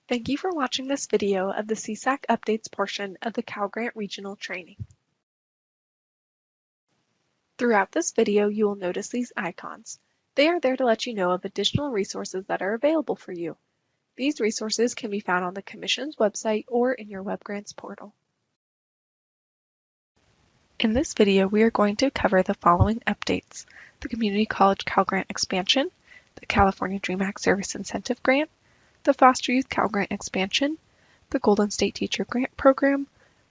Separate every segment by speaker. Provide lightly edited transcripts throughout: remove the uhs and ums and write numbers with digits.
Speaker 1: Thank you for watching this video of the CSAC updates portion of the Cal Grant Regional Training. Throughout this video, you will notice these icons. They are there to let you know of additional resources that are available for you. These resources can be found on the Commission's website or in your Web Grants portal. In this video, we are going to cover the following updates: the Community College Cal Grant expansion, the California Dream Act Service Incentive Grant, the Foster Youth Cal Grant expansion, the Golden State Teacher Grant Program,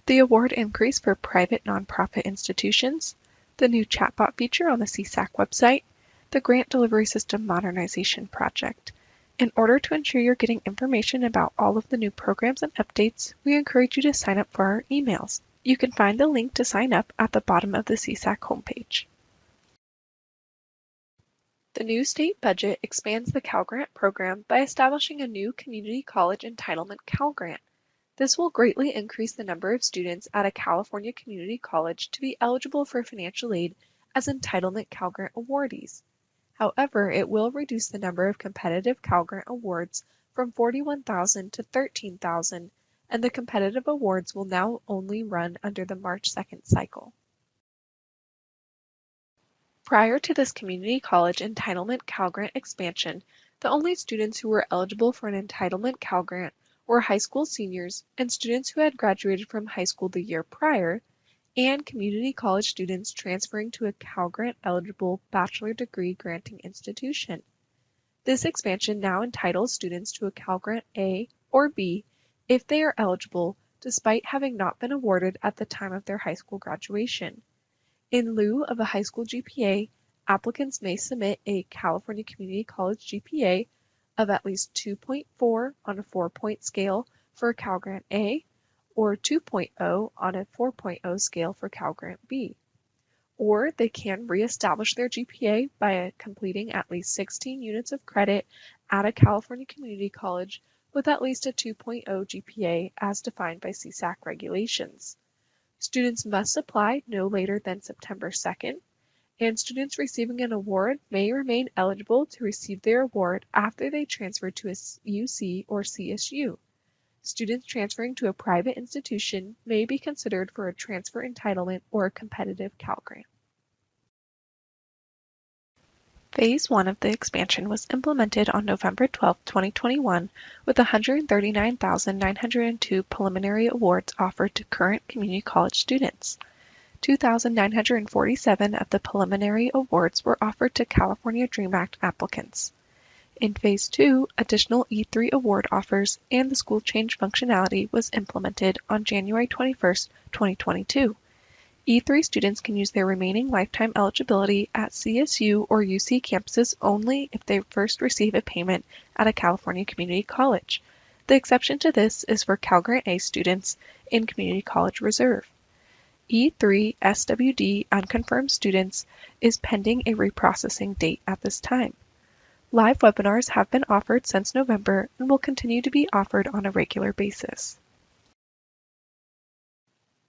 Speaker 1: the award increase for private nonprofit institutions, the new chatbot feature on the CSAC website, the Grant Delivery System Modernization Project. In order to ensure you're getting information about all of the new programs and updates, we encourage you to sign up for our emails. You can find the link to sign up at the bottom of the CSAC homepage. The new state budget expands the Cal Grant program by establishing a new community college entitlement Cal Grant. This will greatly increase the number of students at a California community college to be eligible for financial aid as entitlement Cal Grant awardees. However, it will reduce the number of competitive Cal Grant awards from 41,000 to 13,000, and the competitive awards will now only run under the March 2nd cycle. Prior to this community college entitlement Cal Grant expansion, the only students who were eligible for an entitlement Cal Grant were high school seniors and students who had graduated from high school the year prior, and community college students transferring to a Cal Grant eligible bachelor degree granting institution. This expansion now entitles students to a Cal Grant A or B if they are eligible, despite having not been awarded at the time of their high school graduation. In lieu of a high school GPA, applicants may submit a California Community College GPA of at least 2.4 on a 4-point scale for a Cal Grant A, or 2.0 on a 4.0 scale for Cal Grant B. Or they can reestablish their GPA by completing at least 16 units of credit at a California community college with at least a 2.0 GPA as defined by CSAC regulations. Students must apply no later than September 2nd, and students receiving an award may remain eligible to receive their award after they transfer to a UC or CSU. Students transferring to a private institution may be considered for a transfer entitlement or a competitive Cal Grant. Phase 1 of the expansion was implemented on November 12, 2021, with 139,902 preliminary awards offered to current community college students. 2,947 of the preliminary awards were offered to California Dream Act applicants. In Phase 2, additional E3 award offers and the school change functionality was implemented on January 21, 2022. E3 students can use their remaining lifetime eligibility at CSU or UC campuses only if they first receive a payment at a California community college. The exception to this is for Cal Grant A students in Community College Reserve. E3 SWD unconfirmed students is pending a reprocessing date at this time. Live webinars have been offered since November and will continue to be offered on a regular basis.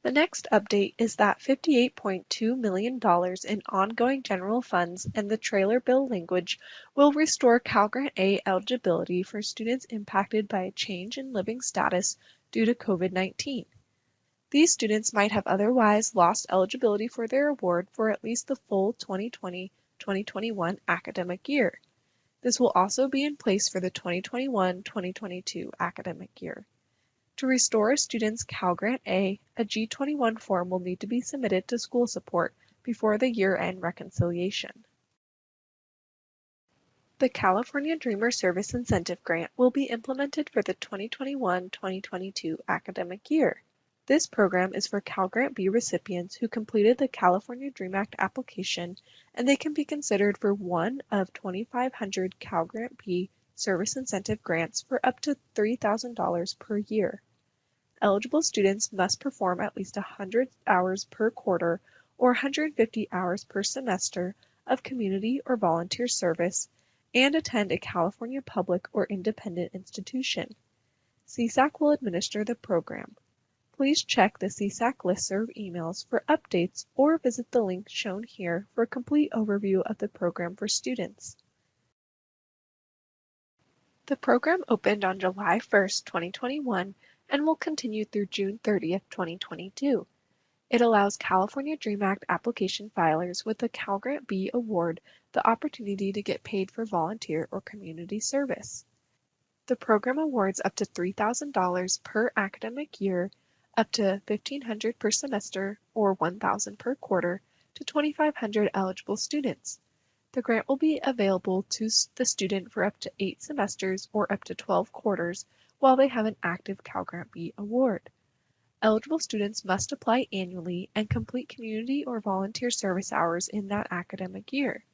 Speaker 1: The next update is that $58.2 million in ongoing general funds and the trailer bill language will restore Cal Grant A eligibility for students impacted by a change in living status due to COVID-19. These students might have otherwise lost eligibility for their award for at least the full 2020-2021 academic year. This will also be in place for the 2021-2022 academic year. To restore a student's Cal Grant A, a G21 form will need to be submitted to school support before the year-end reconciliation. The California Dreamer Service Incentive Grant will be implemented for the 2021-2022 academic year. This program is for Cal Grant B recipients who completed the California Dream Act application, and they can be considered for one of 2,500 Cal Grant B service incentive grants for up to $3,000 per year. Eligible students must perform at least 100 hours per quarter or 150 hours per semester of community or volunteer service and attend a California public or independent institution. CSAC will administer the program. Please check the CSAC listserv emails for updates or visit the link shown here for a complete overview of the program for students. The program opened on July 1st, 2021, and will continue through June 30th, 2022. It allows California DREAM Act application filers with the Cal Grant B award the opportunity to get paid for volunteer or community service. The program awards up to $3,000 per academic year, up to $1,500 per semester, or $1,000 per quarter, to 2,500 eligible students. The grant will be available to the student for up to 8 semesters or up to 12 quarters while they have an active Cal Grant B award. Eligible students must apply annually and complete community or volunteer service hours in that academic year.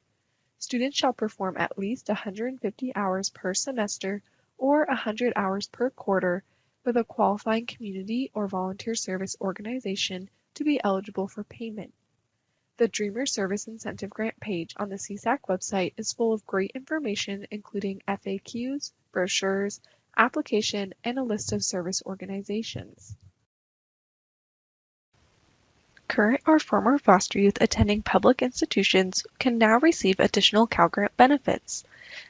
Speaker 1: Students shall perform at least 150 hours per semester or 100 hours per quarter with a qualifying community or volunteer service organization to be eligible for payment. The Dreamer Service Incentive Grant page on the CSAC website is full of great information including FAQs, brochures, application, and a list of service organizations. Current or former foster youth attending public institutions can now receive additional Cal Grant benefits.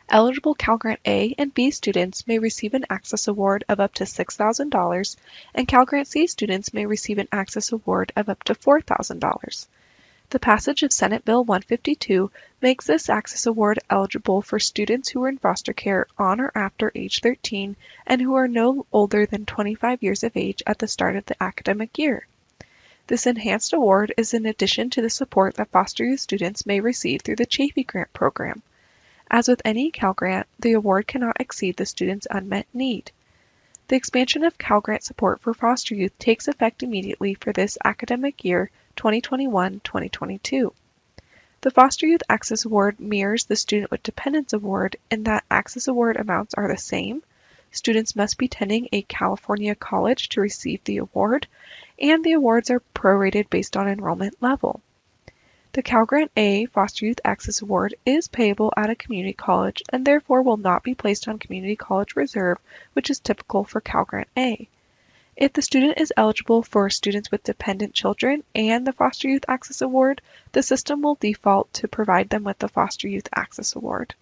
Speaker 1: Eligible Cal Grant A and B students may receive an Access Award of up to $6,000, and Cal Grant C students may receive an Access Award of up to $4,000. The passage of Senate Bill 152 makes this Access Award eligible for students who were in foster care on or after age 13 and who are no older than 25 years of age at the start of the academic year. This enhanced award is in addition to the support that foster youth students may receive through the Chafee Grant program. As with any Cal Grant, the award cannot exceed the student's unmet need. The expansion of Cal Grant support for foster youth takes effect immediately for this academic year 2021-2022. The Foster Youth Access Award mirrors the Student with Dependents Award in that Access Award amounts are the same. Students must be attending a California college to receive the award, and the awards are prorated based on enrollment level. The Cal Grant A Foster Youth Access Award is payable at a community college and therefore will not be placed on Community College Reserve, which is typical for Cal Grant A. If the student is eligible for Students with Dependent Children and the Foster Youth Access Award, the system will default to provide them with the Foster Youth Access Award.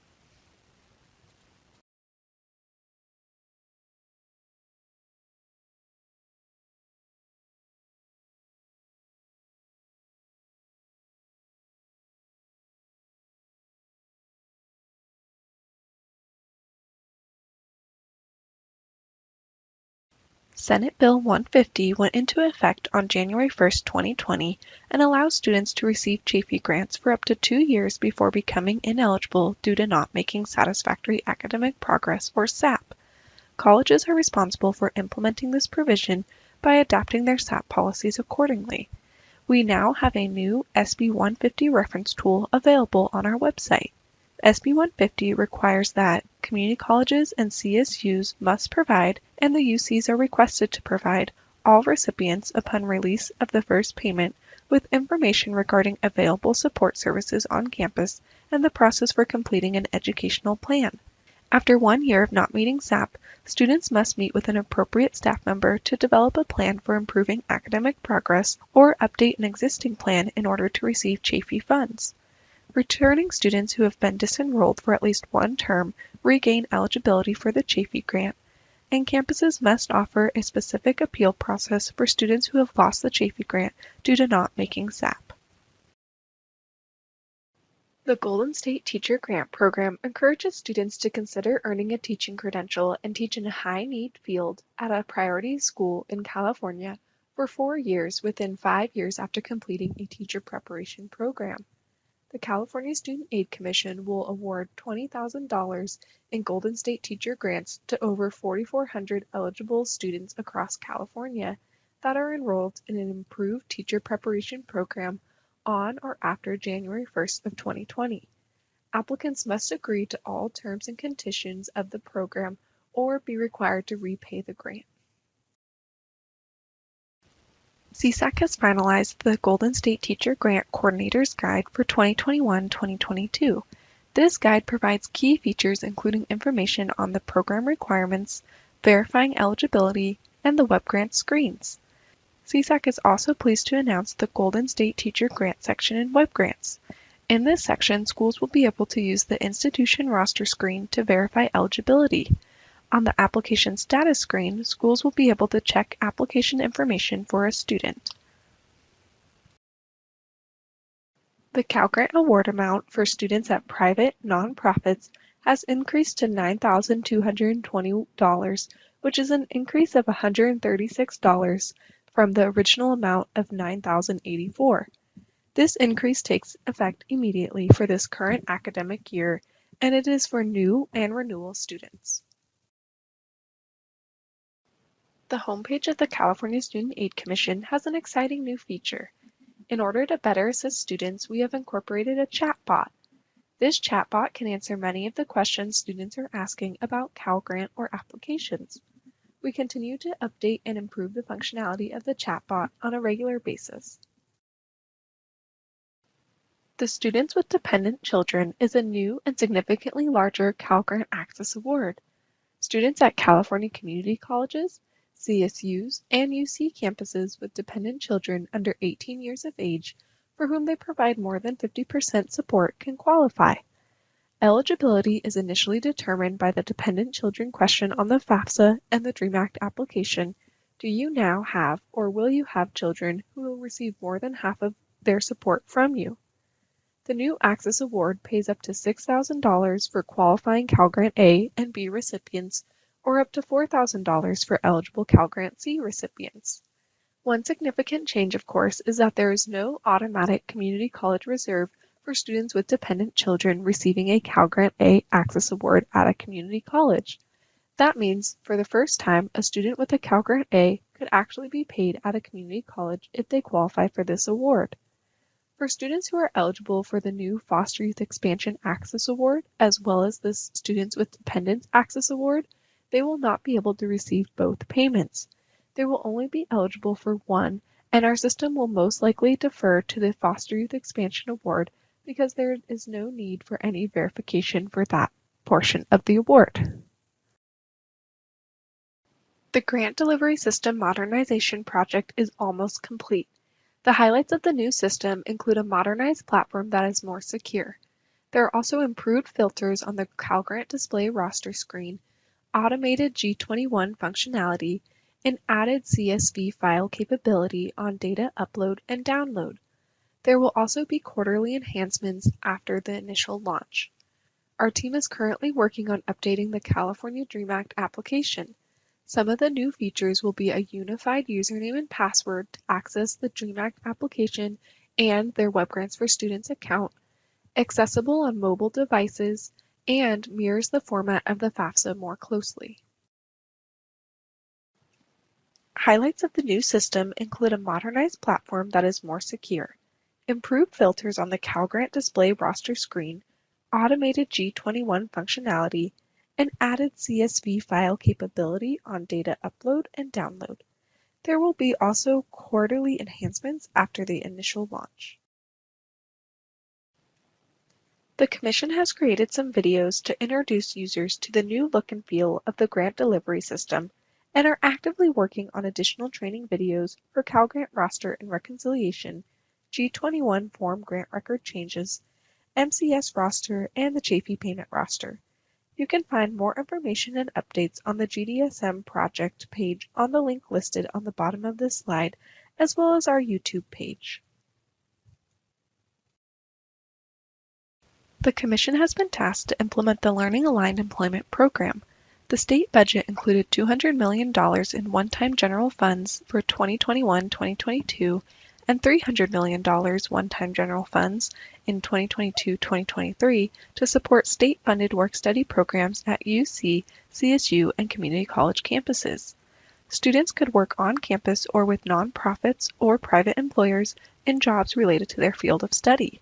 Speaker 1: Senate Bill 150 went into effect on January 1, 2020, and allows students to receive Chafee grants for up to 2 years before becoming ineligible due to not making satisfactory academic progress or SAP. Colleges are responsible for implementing this provision by adapting their SAP policies accordingly. We now have a new SB 150 reference tool available on our website. SB 150 requires that community colleges and CSUs must provide, and the UCs are requested to provide, all recipients upon release of the first payment with information regarding available support services on campus and the process for completing an educational plan. After 1 year of not meeting SAP, students must meet with an appropriate staff member to develop a plan for improving academic progress or update an existing plan in order to receive Chafee funds. Returning students who have been disenrolled for at least 1 term regain eligibility for the Chafee grant, and campuses must offer a specific appeal process for students who have lost the Chafee grant due to not making SAP. The Golden State Teacher Grant Program encourages students to consider earning a teaching credential and teach in a high-need field at a priority school in California for 4 years within 5 years after completing a teacher preparation program. The California Student Aid Commission will award $20,000 in Golden State Teacher Grants to over 4,400 eligible students across California that are enrolled in an improved teacher preparation program on or after January 1st of 2020. Applicants must agree to all terms and conditions of the program or be required to repay the grant. CSAC has finalized the Golden State Teacher Grant Coordinator's Guide for 2021-2022. This guide provides key features including information on the program requirements, verifying eligibility, and the web grant screens. CSAC is also pleased to announce the Golden State Teacher Grant section in Web Grants. In this section, schools will be able to use the institution roster screen to verify eligibility. On the application status screen, schools will be able to check application information for a student. The Cal Grant award amount for students at private nonprofits has increased to $9,220, which is an increase of $136 from the original amount of $9,084. This increase takes effect immediately for this current academic year, and it is for new and renewal students. The homepage of the California Student Aid Commission has an exciting new feature. In order to better assist students, we have incorporated a chatbot. This chatbot can answer many of the questions students are asking about Cal Grant or applications. We continue to update and improve the functionality of the chatbot on a regular basis. The Students with Dependent Children is a new and significantly larger Cal Grant Access Award. Students at California community colleges, CSUs, and UC campuses with dependent children under 18 years of age for whom they provide more than 50% support can qualify. Eligibility is initially determined by the dependent children question on the FAFSA and the DREAM Act application. Do you now have or will you have children who will receive more than half of their support from you? The new Access Award pays up to $6,000 for qualifying Cal Grant A and B recipients, or up to $4,000 for eligible Cal Grant C recipients. One significant change, of course, is that there is no automatic community college reserve for students with dependent children receiving a Cal Grant A Access Award at a community college. That means, for the first time, a student with a Cal Grant A could actually be paid at a community college if they qualify for this award. For students who are eligible for the new Foster Youth Expansion Access Award, as well as the Students with Dependents Access Award, they will not be able to receive both payments. They will only be eligible for one, and our system will most likely defer to the Foster Youth Expansion Award because there is no need for any verification for that portion of the award. The Grant Delivery System Modernization project is almost complete. The highlights of the new system include a modernized platform that is more secure. There are also improved filters on the Cal Grant display roster screen, automated G21 functionality, and added CSV file capability on data upload and download. There will also be quarterly enhancements after the initial launch. Our team is currently working on updating the California DREAM Act application. Some of the new features will be a unified username and password to access the DREAM Act application and their Web Grants for Students account, accessible on mobile devices, and mirrors the format of the FAFSA more closely. Highlights of the new system include a modernized platform that is more secure, improved filters on the Cal Grant display roster screen, automated G21 functionality, and added CSV file capability on data upload and download. There will be also quarterly enhancements after the initial launch. The Commission has created some videos to introduce users to the new look and feel of the grant delivery system and are actively working on additional training videos for Cal Grant roster and reconciliation, G21 form grant record changes, MCS roster, and the Chafee payment roster. You can find more information and updates on the GDSM project page on the link listed on the bottom of this slide, as well as our YouTube page. The Commission has been tasked to implement the Learning Aligned Employment Program. The state budget included $200 million in one-time general funds for 2021-2022 and $300 million one-time general funds in 2022-2023 to support state-funded work-study programs at UC, CSU, and community college campuses. Students could work on campus or with nonprofits or private employers in jobs related to their field of study.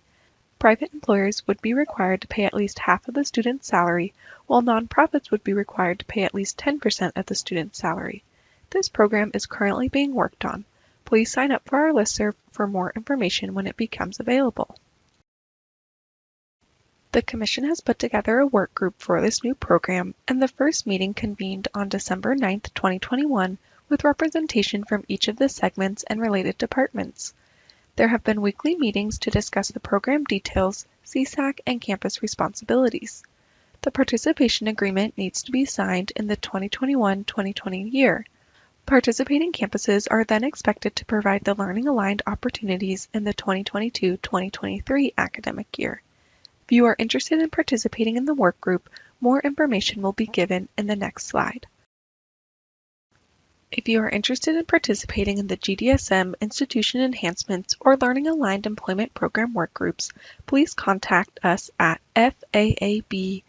Speaker 1: Private employers would be required to pay at least half of the student's salary, while nonprofits would be required to pay at least 10% of the student's salary. This program is currently being worked on. Please sign up for our listserv for more information when it becomes available. The Commission has put together a work group for this new program, and the first meeting convened on December 9, 2021, with representation from each of the segments and related departments. There have been weekly meetings to discuss the program details, CSAC, and campus responsibilities. The participation agreement needs to be signed in the 2021-2020 year. Participating campuses are then expected to provide the learning-aligned opportunities in the 2022-2023 academic year. If you are interested in participating in the work group, more information will be given in the next slide. If you are interested in participating in the GDSM Institution Enhancements or Learning Aligned Employment Program work groups, please contact us at faab@csac.ca.gov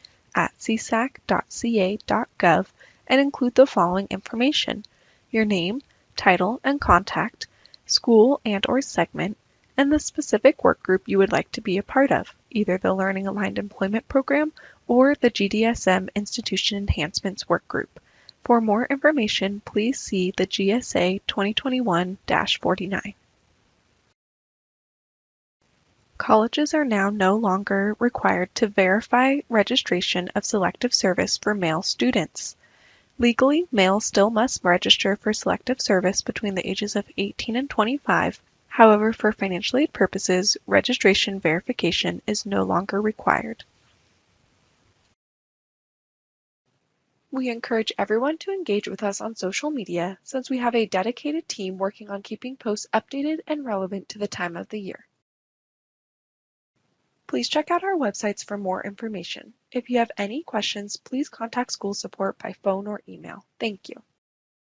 Speaker 1: and include the following information: your name, title, and contact, school and/or segment, and the specific work group you would like to be a part of, either the Learning Aligned Employment Program or the GDSM Institution Enhancements work group. For more information, please see the GSA 2021-49. Colleges are now no longer required to verify registration of selective service for male students. Legally, males still must register for selective service between the ages of 18 and 25. However, for financial aid purposes, registration verification is no longer required. We encourage everyone to engage with us on social media since we have a dedicated team working on keeping posts updated and relevant to the time of the year. Please check out our websites for more information. If you have any questions, please contact school support by phone or email. Thank you.